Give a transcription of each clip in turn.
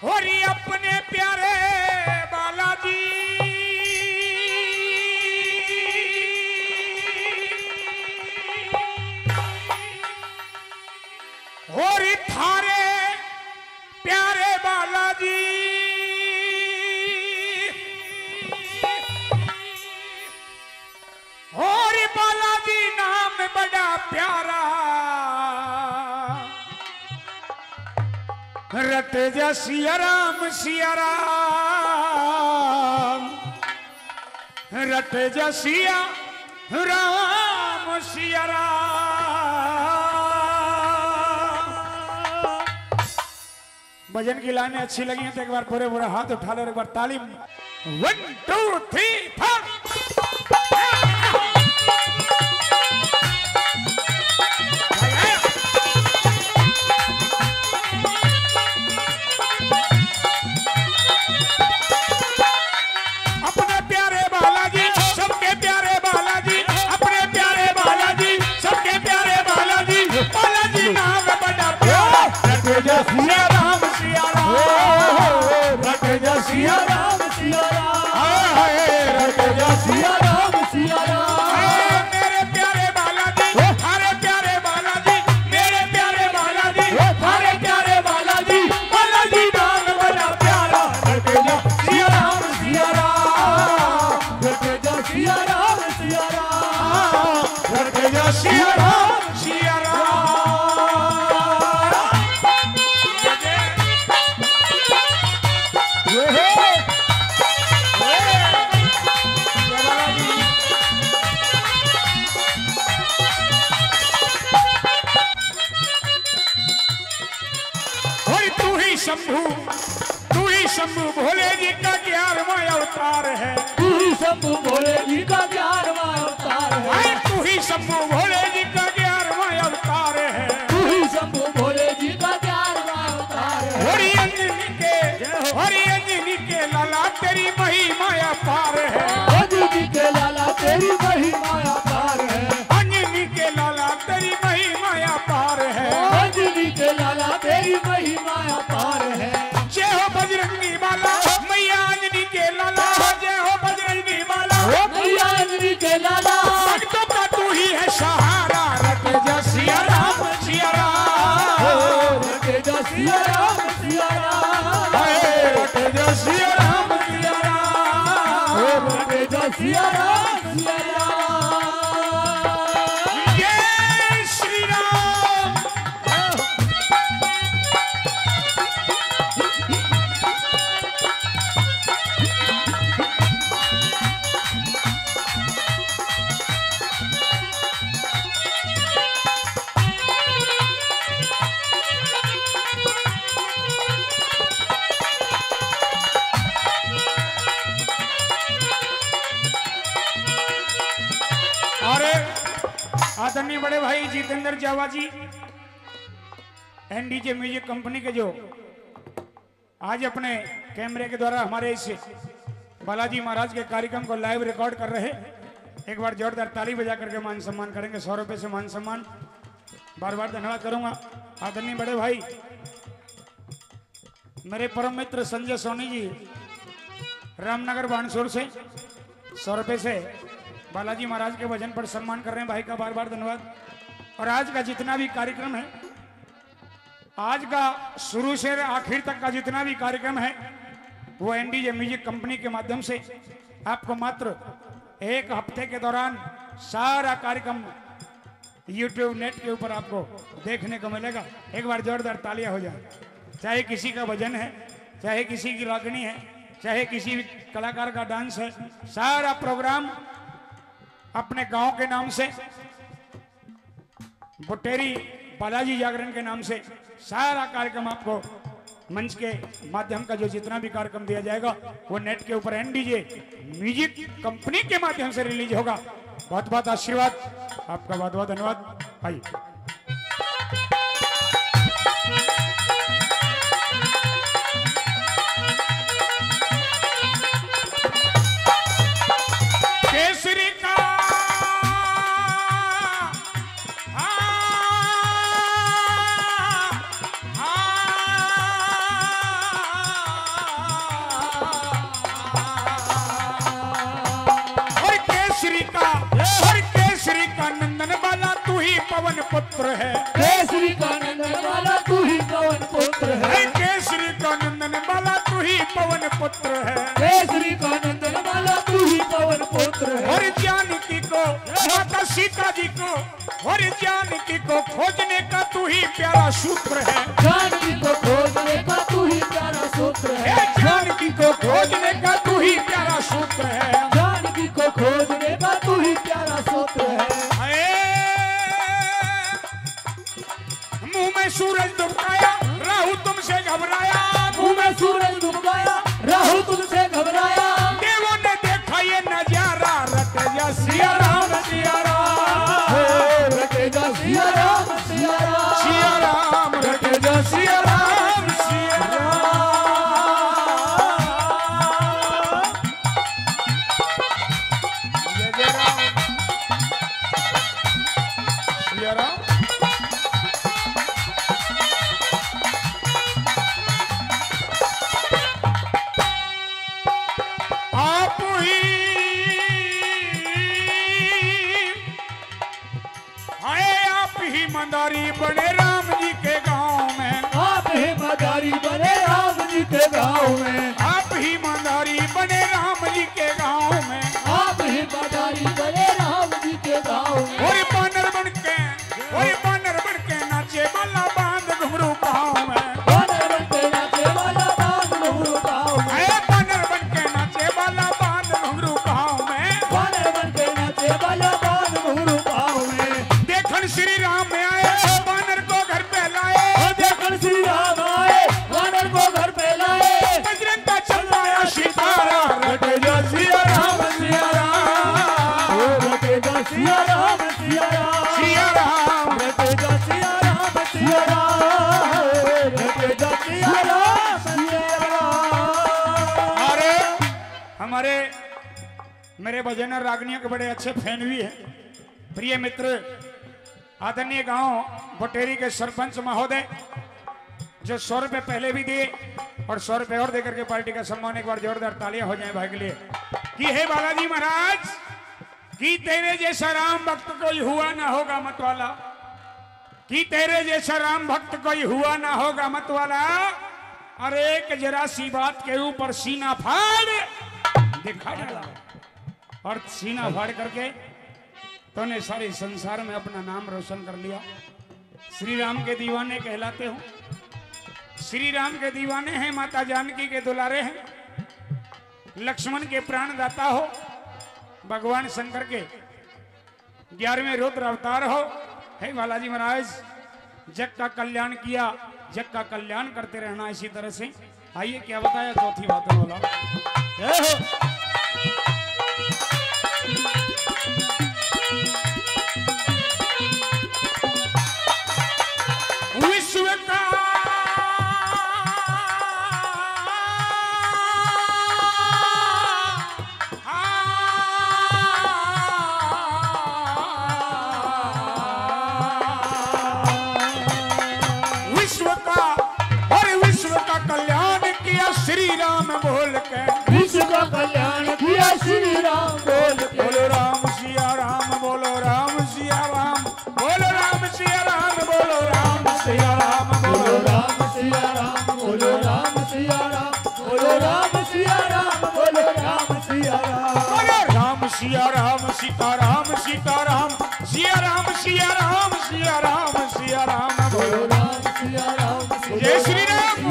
और ये अपने प्यारे बालाजी और थारे प्यारे बालाजी और बालाजी नाम बड़ा प्यारा रट जा सिया राम रट जा सिया राम भजन की लाइनें अच्छी लगी हैं तो एक बार पूरे पूरा हाथ उठा लो, एक बार तालीम। 1 2 3 4 सिया राम रट जा सिया राम रट जा सिया राम मेरे प्यारे बालाजी थारे प्यारे बालाजी मेरे प्यारे बालाजी थारे प्यारे बालाजी बालाजी नाम बड़ा प्यारा रट जा सिया राम रट जा सिया राम रट जा सिया राम तू ही शंभू भोले जी का 11वां अवतार है। तू ही शंभू भोले जी का 11वां अवतार है। तू ही शंभू भोले जी का 11वां अवतार है। तू ही शंभू भोले जी का 11वां अवतार है। हरि अंजनी के लाला तेरी महिमा अपार है। अंजनी के लाला तेरी महिमा अपार है। अंजनी के लाला तेरी महिमा अपार है। अंजनी के लाला तेरी महिमा अपार है। जय हो बजरंगी बाला मैया अंजनी के लाला, जय हो बजरंगी बाला मैया अंजनी के लाला, भक्तों का तू ही है सहारा रट जा सिया राम रट जा सिया राम रट जा सिया राम रट जा सिया राम जय श्री राम। आदरणीय बड़े भाई जितेंद्र जावा जी एनडीजे म्यूजिक कंपनी के जो आज अपने कैमरे के द्वारा हमारे इस बालाजी महाराज के कार्यक्रम को लाइव रिकॉर्ड कर रहे, एक बार जोरदार ताली बजा करके मान सम्मान करेंगे। 100 रुपए से मान सम्मान बार बार धन्यवाद करूंगा। आदरणीय बड़े भाई मेरे परम मित्र संजय सोनी जी रामनगर बानसूर से 100 रुपए से बालाजी महाराज के भजन पर सम्मान कर रहे हैं भाई का बार बार धन्यवाद। और आज का जितना भी कार्यक्रम है, आज का शुरू से आखिर तक का जितना भी कार्यक्रम है वो एनडीजे म्यूजिक कंपनी के माध्यम से आपको मात्र 1 हफ्ते के दौरान सारा कार्यक्रम यूट्यूब नेट के ऊपर आपको देखने को मिलेगा। एक बार जोरदार तालियां हो जाए। चाहे किसी का भजन है, चाहे किसी की रागनी है, चाहे किसी भी कलाकार का डांस है, सारा प्रोग्राम अपने गांव के नाम से बुटेरी बालाजी जागरण के नाम से सारा कार्यक्रम आपको मंच के माध्यम का जो जितना भी कार्यक्रम दिया जाएगा वो नेट के ऊपर एनडीजे म्यूजिक कंपनी के माध्यम से रिलीज होगा। बहुत बहुत आशीर्वाद आपका, बहुत बहुत धन्यवाद भाई। केसरी का पुत्र है। केसरी का नंदन वाला तू ही पवन पुत्र है। केसरी का नंदन वाला तू ही पवन पुत्र है। केसरी का नंदन वाला तू ही पवन पुत्र है। और जानकी को माता सीता जी को और जानकी को खोजने का तू ही प्यारा सूत्र है। जानकी को खोजने का तू ही प्यारा सूत्र है। जानकी को खोजने का तू ही प्यारा सूत्र है। जानकी को खोजने का तू ही प्यारा सूत्र है। मुंह में सूरज डुबकाया राहु तुमसे घबराया। मुंह में सूरज डूब गया राहु तुमसे घबराया। देवों ने देखा ये नजारा रट जा सिया राम सिया राम रटेगा सिया राम सिया राम सिया राम रट जा सिया राम सिया राम। जय जय राम सिया राम। मंदारी बने राम जी के गांव में। आप ही मदारी बने राम जी के गाँव में। आप ही मंदारी बने राम जी के गांव में। आप ही मदारी बने राम जी के गाँव में। और बानर बन के नाचे वाला बांध घुंघरू पाँव में। बानर बन के नाचे वाला बांध घुंघरू पाँव में। बानर बन के नाचे वाला बांध घुंघरू पाँव में। बानर बन के नाचे वाला बांध घुंघरू पाँव में। देखन श्री राम आए बानर को घर पे लाए। देखन श्री राम आए बानर को घर पे लाए। बजरंग का चलाया सितारा रट जा सिया राम सिया राम रटेगा सिया राम सिया राम सिया राम। रटेगा सिया राम सिया राम रटेगा सिया राम सिया राम। अरे हमारे मेरे भजन और रागनियों के बड़े अच्छे फैन भी हैं। प्रिय मित्र आदरणीय गांव बटेरी के सरपंच महोदय जो 100 रुपए पहले भी दिए और 100 रुपए और देकर के पार्टी का सम्मान। एक बार जोरदार तालियां हो जाएं भाई के लिए कि हे बालाजी महाराज कि तेरे जैसा राम भक्त कोई हुआ ना होगा मत वाला। कि तेरे जैसा राम भक्त कोई हुआ ना होगा मत वाला। अरे एक जरा सी बात के ऊपर सीना फाड़ दिखा डाला और सीना फाड़ करके तो ने सारे संसार में अपना नाम रोशन कर लिया। श्री राम के दीवाने कहलाते हो। श्री राम के दीवाने हैं, माता जानकी के दुलारे हैं, लक्ष्मण के प्राणदाता हो, भगवान शंकर के 11वें रुद्र अवतार हो। हे बालाजी महाराज जग का कल्याण किया, जग का कल्याण करते रहना इसी तरह से। आइए क्या बताया चौथी बात बोला। विश्व का कल्याण किया श्री राम बोल के। विश्व का कल्याण किया श्री राम बोल के। बोलो राम सिया राम बोलो राम सिया राम बोलो राम सिया राम बोलो राम सिया राम बोलो राम सिया राम बोलो राम सिया राम बोलो राम सिया राम बोलो राम सिया राम। बोलो राम सिया राम सीता राम सीता राम सिया राम सिया राम सिया राम सिया राम बोलो राम सिया राम जय श्री राम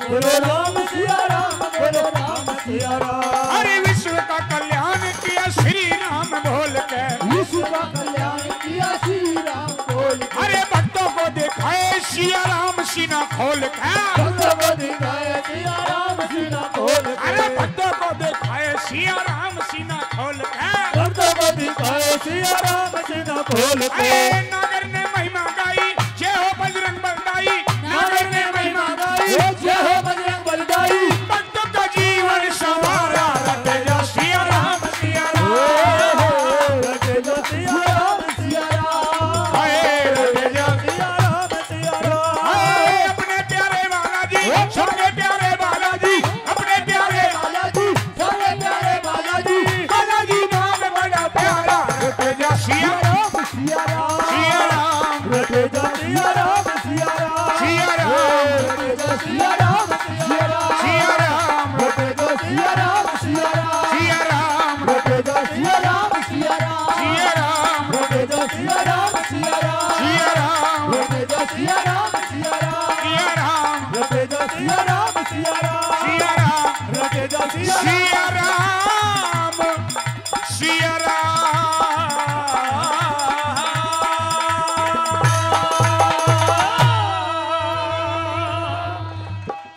बोलो राम सिया राम बोलो राम सिया राम। अरे विश्व का कल्याण किया श्री राम बोल के। विश्व का कल्याण किया श्री राम बोल के। अरे भक्तों को दिखाए सिया राम सीना खोल के। भक्तों को दिखाए सिया राम सीना खोल के। अरे भक्तों को दिखाए सिया राम सीना खोल के। भक्तों को दिखाए सिया राम सीना खोल के। अरे नागर ने महिमा गाई जय हो बजरंग बलदाई। नागर ने महिमा गाई जय हो बजरंग बलदाई। भक्तों का जीवन संवारा रट जा सिया राम सिया राम रट जा सिया राम सिया राम रट जा सिया राम सिया राम। अपने प्यारे बालाजी सबके प्यारे बालाजी अपने प्यारे बालाजी सबके प्यारे बालाजी। बालाजी नाम बड़ा प्यारा रट जा सिया राम सिया राम सिया सिया राम सिया राम सिया राम रोटे जो सिया राम सिया राम सिया राम रोटे जो सिया राम सिया राम सिया राम रोटे जो सिया राम सिया राम सिया राम रोटे जो सिया